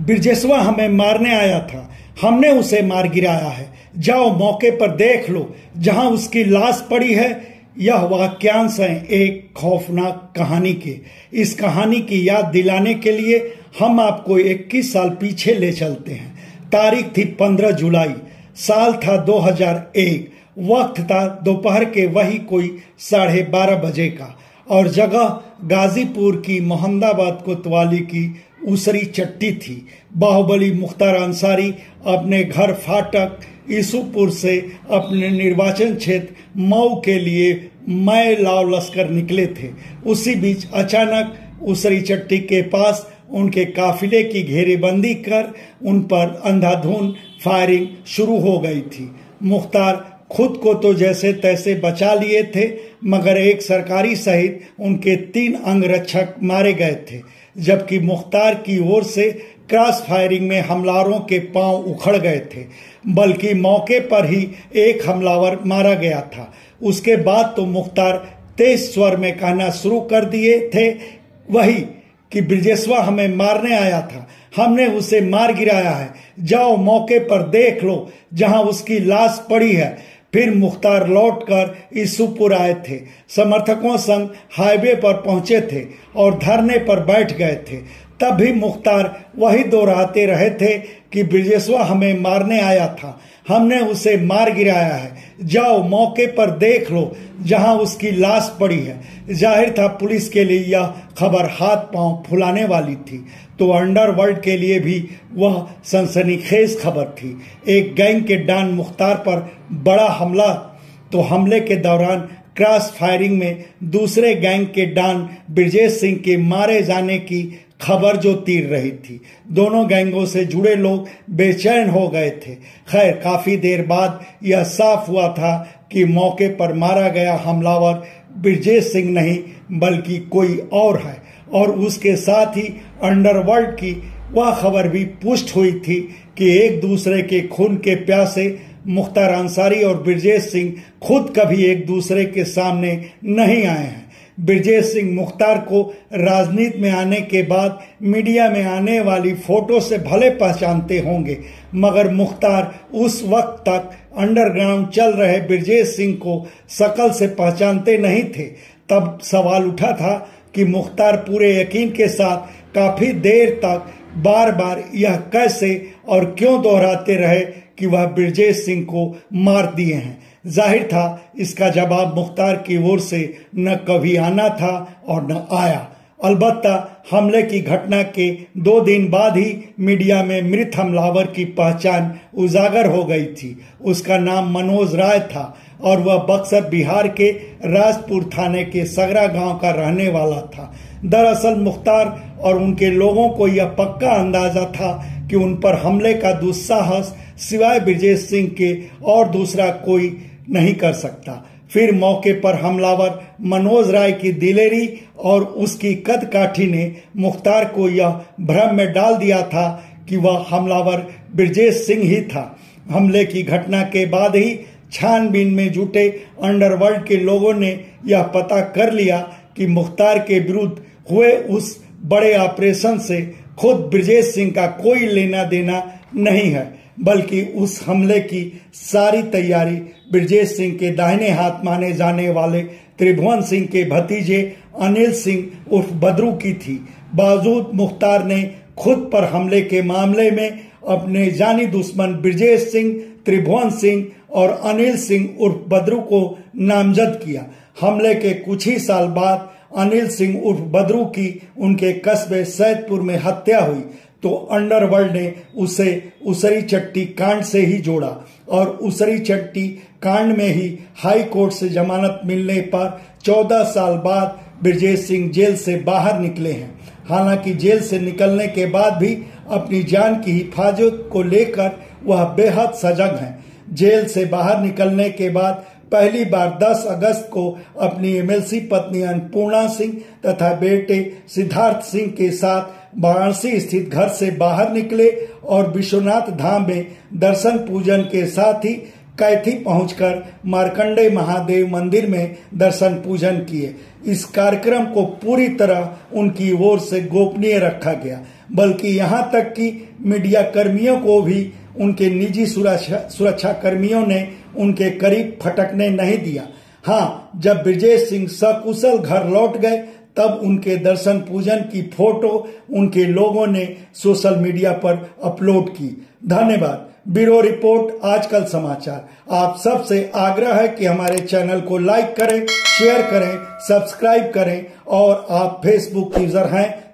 बिरजेसवा हमें मारने आया था, हमने उसे मार गिराया है। जाओ मौके पर देख लो जहां उसकी लाश पड़ी है। यह वाक्यांश है एक खौफनाक कहानी के। इस कहानी की याद दिलाने के लिए हम आपको 21 साल पीछे ले चलते हैं। तारीख थी 15 जुलाई, साल था 2001, वक्त था दोपहर के वही कोई 12:30 बजे का और जगह गाजीपुर की मोहम्मदाबाद कोतवाली की उसरी चट्टी थी। बाहुबली मुख्तार अंसारी अपने घर फाटक ईसूपुर से अपने निर्वाचन क्षेत्र मऊ के लिए मैं लाव लश्कर निकले थे। उसी बीच अचानक उसरी चट्टी के पास उनके काफिले की घेरेबंदी कर उन पर अंधाधुंध फायरिंग शुरू हो गई थी। मुख्तार खुद को तो जैसे तैसे बचा लिए थे, मगर एक सरकारी सहित उनके 3 अंगरक्षक मारे गए थे, जबकि मुख्तार की ओर से क्रॉस फायरिंग में हमलावरों के पांव उखड़ गए थे। बल्कि मौके पर ही एक हमलावर मारा गया था। उसके बाद तो मुख्तार तेज स्वर में कहना शुरू कर दिए थे वही कि बिरजेसवा हमें मारने आया था, हमने उसे मार गिराया है। जाओ मौके पर देख लो जहां उसकी लाश पड़ी है। फिर मुख्तार लौटकर ईसूपुर आए थे। समर्थकों संग हाईवे पर पहुंचे थे और धरने पर बैठ गए थे। तब भी मुख्तार वही दोहराते रहे थे कि बिरजेसवा हमें मारने आया था, हमने उसे मार गिराया है। जाओ मौके पर देख लो जहां उसकी लाश पड़ी है। जाहिर था पुलिस के लिए यह खबर हाथ पांव फुलाने वाली थी, तो अंडरवर्ल्ड के लिए भी वह सनसनीखेज खबर थी। एक गैंग के डॉन मुख्तार पर बड़ा हमला, तो हमले के दौरान क्रॉस फायरिंग में दूसरे गैंग के डॉन ब्रजेश सिंह के मारे जाने की खबर जो तीर रही थी। दोनों गैंगों से जुड़े लोग बेचैन हो गए थे। खैर काफी देर बाद यह साफ हुआ था कि मौके पर मारा गया हमलावर ब्रजेश सिंह नहीं बल्कि कोई और है, और उसके साथ ही अंडरवर्ल्ड की वह खबर भी पुष्ट हुई थी कि एक दूसरे के खून के प्यासे मुख्तार अंसारी और ब्रजेश सिंह खुद कभी एक दूसरे के सामने नहीं आए हैं। ब्रजेश सिंह मुख्तार को राजनीति में आने के बाद मीडिया में आने वाली फोटो से भले पहचानते होंगे, मगर मुख्तार उस वक्त तक अंडरग्राउंड चल रहे ब्रजेश सिंह को शकल से पहचानते नहीं थे। तब सवाल उठा था कि मुख्तार पूरे यकीन के साथ काफी देर तक बार बार यह कैसे और क्यों दोहराते रहे कि वह ब्रजेश सिंह को मार दिए हैं। जाहिर था इसका जवाब मुख्तार की ओर से न कभी आना था और न आया। अलबत्ता हमले की घटना के 2 दिन बाद ही मीडिया में मृत हमलावर की पहचान उजागर हो गई थी। उसका नाम मनोज राय था और वह बक्सर बिहार के राजपुर थाने के सगरा गांव का रहने वाला था। दरअसल मुख्तार और उनके लोगों को यह पक्का अंदाजा था कि उन पर हमले का दुस्साहस सिवाय ब्रजेश सिंह के और दूसरा कोई नहीं कर सकता। फिर मौके पर हमलावर मनोज राय की दिलेरी और उसकी कदकाठी ने मुख्तार को यह भ्रम में डाल दिया था कि वह हमलावर ब्रजेश सिंह ही था। हमले की घटना के बाद ही छानबीन में जुटे अंडरवर्ल्ड के लोगों ने यह पता कर लिया कि मुख्तार के विरुद्ध हुए उस बड़े ऑपरेशन से खुद ब्रजेश सिंह का कोई लेना देना नहीं है, बल्कि उस हमले की सारी तैयारी ब्रजेश सिंह के दाहिने हाथ माने जाने वाले त्रिभुवन सिंह के भतीजे अनिल सिंह उर्फ बद्रू की थी। बावजूद मुख्तार ने खुद पर हमले के मामले में अपने जानी दुश्मन ब्रजेश सिंह, त्रिभुवन सिंह और अनिल सिंह उर्फ बद्रू को नामजद किया। हमले के कुछ ही साल बाद अनिल सिंह उर्फ बद्रू की उनके कस्बे सैदपुर में हत्या हुई, तो अंडरवर्ल्ड ने उसे उसरी चट्टी कांड से ही जोड़ा और उसरी चट्टी कांड में ही हाई कोर्ट से जमानत मिलने पर 14 साल बाद ब्रजेश सिंह जेल से बाहर निकले हैं। हालांकि जेल से निकलने के बाद भी अपनी जान की हिफाजत को लेकर वह बेहद सजग हैं। जेल से बाहर निकलने के बाद पहली बार 10 अगस्त को अपनी एमएलसी पत्नी अन्नपूर्णा सिंह तथा बेटे सिद्धार्थ सिंह के साथ वाराणसी स्थित घर से बाहर निकले और विश्वनाथ धाम में दर्शन पूजन के साथ ही कैथी पहुंचकर मार्कंडेय महादेव मंदिर में दर्शन पूजन किए। इस कार्यक्रम को पूरी तरह उनकी ओर से गोपनीय रखा गया। बल्कि यहां तक कि मीडिया कर्मियों को भी उनके निजी सुरक्षा कर्मियों ने उनके करीब फटकने नहीं दिया। हाँ, जब ब्रजेश सिंह सकुशल घर लौट गए तब उनके दर्शन पूजन की फोटो उनके लोगों ने सोशल मीडिया पर अपलोड की। धन्यवाद। ब्यूरो रिपोर्ट आजकल समाचार। आप सबसे आग्रह है कि हमारे चैनल को लाइक करें, शेयर करें, सब्सक्राइब करें और आप फेसबुक यूजर हैं